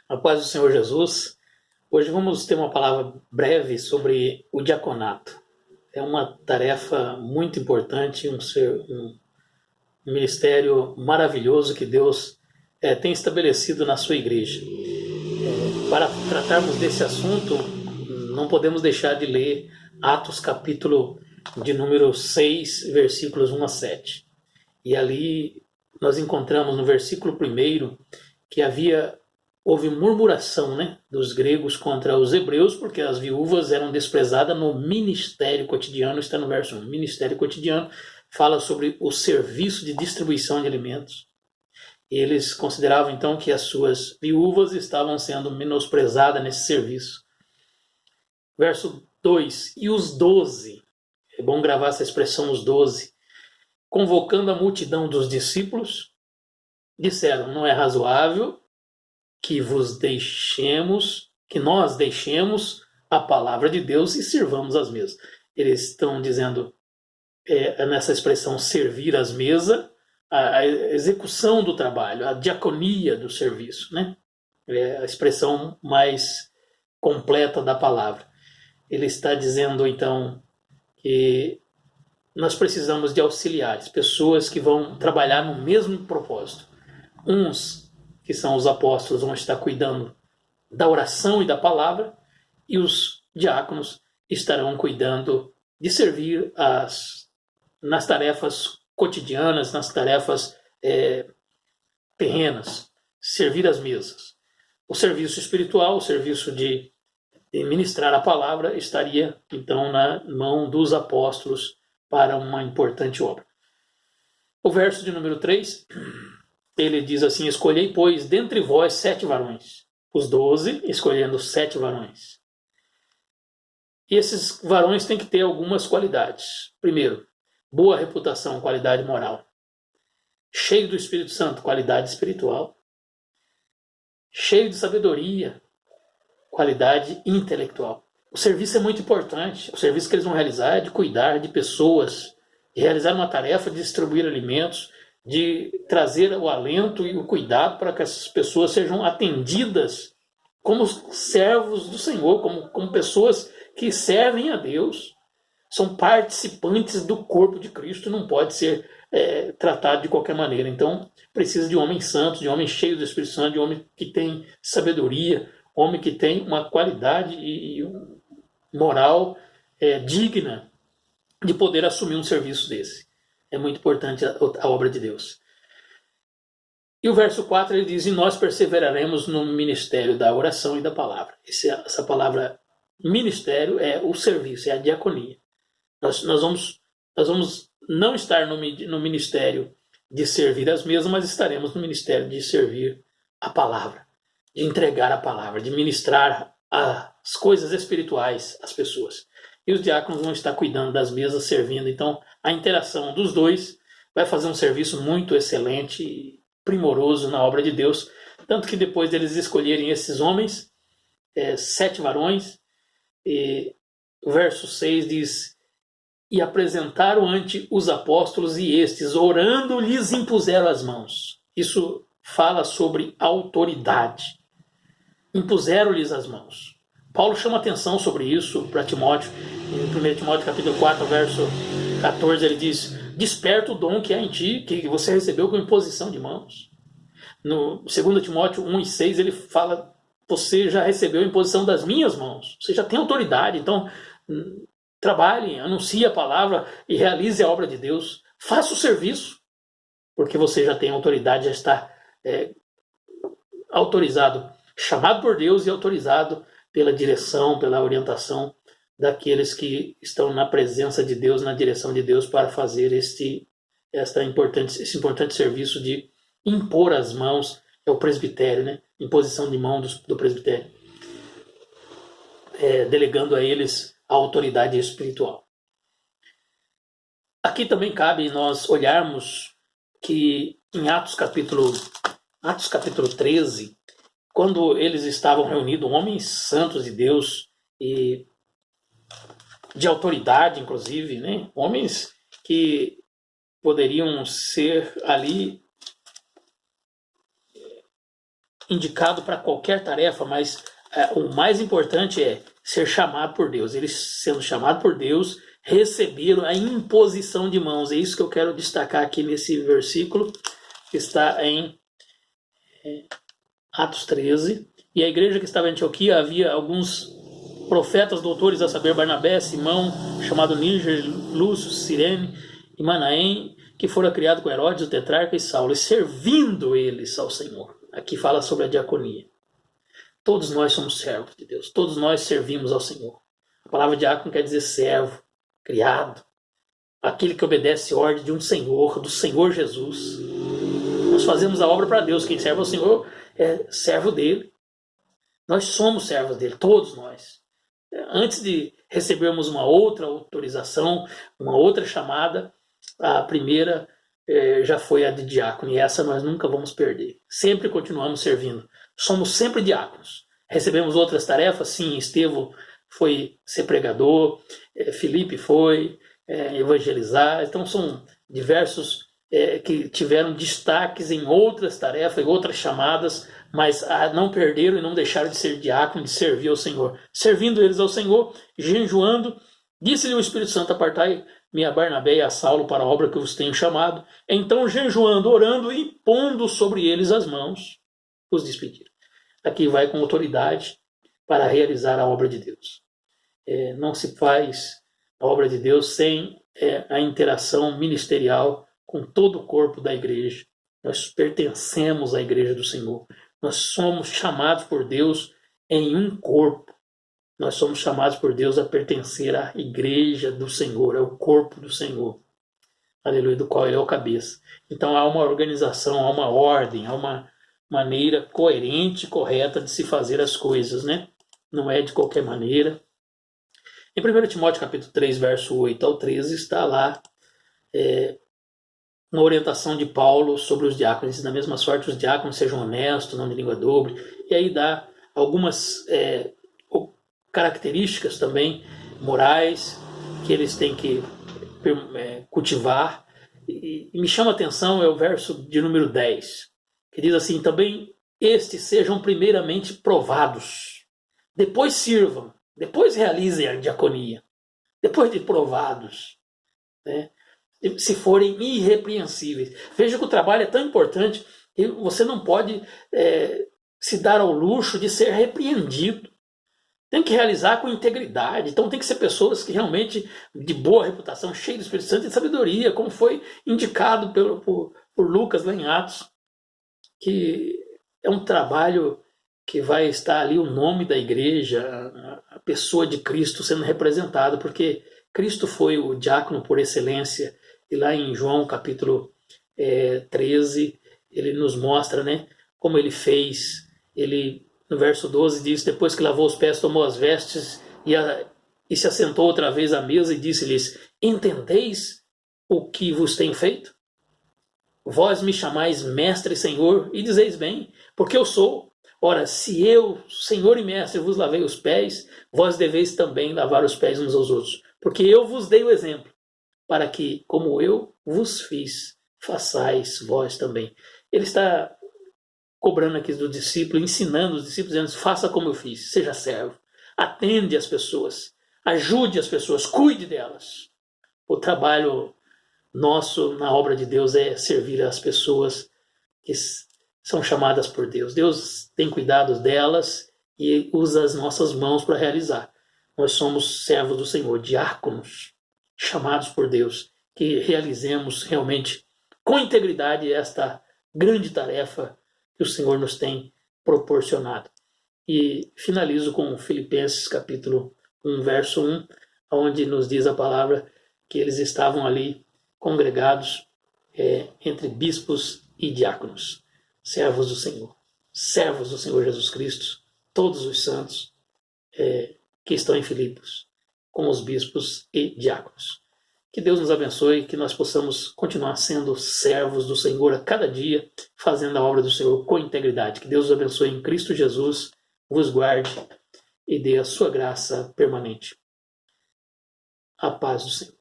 A paz do Senhor Jesus. Hoje vamos ter uma palavra breve sobre o diaconato. É uma tarefa muito importante, um ministério maravilhoso que Deus tem estabelecido na sua igreja. Para tratarmos desse assunto, não podemos deixar de ler Atos capítulo de número 6, versículos 1 a 7. E ali nós encontramos no versículo 1 que houve murmuração, dos gregos contra os hebreus, porque as viúvas eram desprezadas no ministério cotidiano. Está no verso 1. Ministério cotidiano fala sobre o serviço de distribuição de alimentos. Eles consideravam então que as suas viúvas estavam sendo menosprezadas nesse serviço. Verso 2. E os 12, é bom gravar essa expressão, os 12, convocando a multidão dos discípulos, disseram: não é razoável que nós deixemos a palavra de Deus e sirvamos as mesas. Eles estão dizendo, nessa expressão, servir as mesas, a execução do trabalho, a diaconia do serviço, É a expressão mais completa da palavra. Ele está dizendo, então, que nós precisamos de auxiliares, pessoas que vão trabalhar no mesmo propósito. Uns, que são os apóstolos, vão estar cuidando da oração e da palavra, e os diáconos estarão cuidando de servir nas tarefas cotidianas, nas tarefas terrenas, servir as mesas. O serviço espiritual, o serviço de ministrar a palavra, estaria então na mão dos apóstolos para uma importante obra. O verso de número 3, ele diz assim: escolhei, pois, dentre vós 7 varões. Os 12 escolhendo 7 varões. E esses varões têm que ter algumas qualidades. Primeiro, boa reputação, qualidade moral. Cheio do Espírito Santo, qualidade espiritual. Cheio de sabedoria, qualidade intelectual. O serviço é muito importante. O serviço que eles vão realizar é de cuidar de pessoas, de realizar uma tarefa de distribuir alimentos, de trazer o alento e o cuidado para que essas pessoas sejam atendidas como servos do Senhor, como pessoas que servem a Deus, são participantes do corpo de Cristo, não pode ser tratado de qualquer maneira. Então, precisa de homens santos, de homens cheios do Espírito Santo, de homem que tem sabedoria, homem que tem uma qualidade e moral digna de poder assumir um serviço desse. É muito importante a obra de Deus. E o verso 4 ele diz: e nós perseveraremos no ministério da oração e da palavra. Essa palavra ministério é o serviço, é a diaconia. Nós vamos não estar no ministério de servir as mesas, mas estaremos no ministério de servir a palavra, de entregar a palavra, de ministrar as coisas espirituais às pessoas. E os diáconos vão estar cuidando das mesas, servindo. Então, a interação dos dois vai fazer um serviço muito excelente e primoroso na obra de Deus. Tanto que depois deles escolherem esses homens, 7 varões, o verso 6 diz: e apresentaram ante os apóstolos, e estes, orando, lhes impuseram as mãos. Isso fala sobre autoridade. Impuseram-lhes as mãos. Paulo chama atenção sobre isso para Timóteo. Em 1 Timóteo capítulo 4, verso 14, ele diz: desperta o dom que há em ti, que você recebeu com imposição de mãos. No 2 Timóteo 1 e 6, ele fala: você já recebeu a imposição das minhas mãos. Você já tem autoridade. Então, trabalhe, anuncie a palavra e realize a obra de Deus. Faça o serviço, porque você já tem autoridade, já está autorizado, chamado por Deus e autorizado pela direção, pela orientação daqueles que estão na presença de Deus, na direção de Deus, para fazer esse importante serviço de impor as mãos. É o presbitério, imposição de mão do presbitério, delegando a eles a autoridade espiritual. Aqui também cabe nós olharmos que em Atos capítulo 13, quando eles estavam reunidos, homens santos de Deus e de autoridade, inclusive, homens que poderiam ser ali indicado para qualquer tarefa, mas o mais importante é ser chamado por Deus. Eles, sendo chamados por Deus, receberam a imposição de mãos. É isso que eu quero destacar aqui nesse versículo, que está em Atos 13. E a igreja que estava em Antioquia, havia alguns profetas, doutores, a saber, Barnabé, Simão, chamado Níger, Lúcio, Cirene e Manaém, que foram criados com Herodes, o tetrarca e Saulo, e servindo eles ao Senhor. Aqui fala sobre a diaconia. Todos nós somos servos de Deus, todos nós servimos ao Senhor. A palavra diácono quer dizer servo, criado, aquele que obedece a ordem de um Senhor, do Senhor Jesus. Nós fazemos a obra para Deus, quem serve ao Senhor é servo dele. Nós somos servos dele, todos nós. Antes de recebermos uma outra autorização, uma outra chamada, a primeira já foi a de diácono, e essa nós nunca vamos perder. Sempre continuamos servindo. Somos sempre diáconos. Recebemos outras tarefas, sim, Estevão foi ser pregador, Filipe foi evangelizar, então são diversos que tiveram destaques em outras tarefas, em outras chamadas, mas não perderam e não deixaram de ser diácono, de servir ao Senhor. Servindo eles ao Senhor, jejuando, disse-lhe o Espírito Santo: apartai-me a Barnabé e a Saulo para a obra que vos tenho chamado. Então, jejuando, orando e pondo sobre eles as mãos, os despediram. Aqui vai com autoridade para realizar a obra de Deus. Não se faz a obra de Deus sem a interação ministerial com todo o corpo da igreja. Nós pertencemos à igreja do Senhor. Nós somos chamados por Deus em um corpo. Nós somos chamados por Deus a pertencer à igreja do Senhor, é o corpo do Senhor, aleluia, do qual ele é o cabeça. Então há uma organização, há uma ordem, há uma maneira coerente e correta de se fazer as coisas, né? Não é de qualquer maneira. Em 1 Timóteo capítulo 3, verso 8 ao 13, está lá uma orientação de Paulo sobre os diáconos. Da mesma sorte, os diáconos sejam honestos, não de língua dobre. E aí dá algumas características também morais que eles têm que cultivar. E me chama a atenção o verso de número 10, que diz assim: também estes sejam primeiramente provados, depois sirvam, depois realizem a diaconia, depois de provados, né? Se forem irrepreensíveis. Veja que o trabalho é tão importante que você não pode se dar ao luxo de ser repreendido. Tem que realizar com integridade. Então tem que ser pessoas que realmente de boa reputação, cheias do Espírito Santo e de sabedoria, como foi indicado por Lucas lá em Atos, que é um trabalho que vai estar ali o nome da igreja, a pessoa de Cristo sendo representada, porque Cristo foi o diácono por excelência. E lá em João capítulo 13, ele nos mostra, né, como ele fez. Ele, no verso 12, diz: depois que lavou os pés, tomou as vestes e se assentou outra vez à mesa e disse-lhes: entendeis o que vos tenho feito? Vós me chamais mestre e senhor, e dizeis bem, porque eu sou. Ora, se eu, senhor e mestre, vos lavei os pés, vós deveis também lavar os pés uns aos outros, porque eu vos dei o exemplo, para que, como eu vos fiz, façais vós também. Ele está cobrando aqui do discípulo, ensinando os discípulos, dizendo: faça como eu fiz, seja servo, atende as pessoas, ajude as pessoas, cuide delas. O trabalho nosso na obra de Deus é servir as pessoas que são chamadas por Deus. Deus tem cuidado delas e usa as nossas mãos para realizar. Nós somos servos do Senhor, diáconos, chamados por Deus, que realizemos realmente com integridade esta grande tarefa que o Senhor nos tem proporcionado. E finalizo com Filipenses capítulo 1, verso 1, onde nos diz a palavra que eles estavam ali congregados entre bispos e diáconos, servos do Senhor Jesus Cristo, todos os santos que estão em Filipos, com os bispos e diáconos. Que Deus nos abençoe, que nós possamos continuar sendo servos do Senhor a cada dia, fazendo a obra do Senhor com integridade. Que Deus os abençoe em Cristo Jesus, vos guarde e dê a sua graça permanente. A paz do Senhor.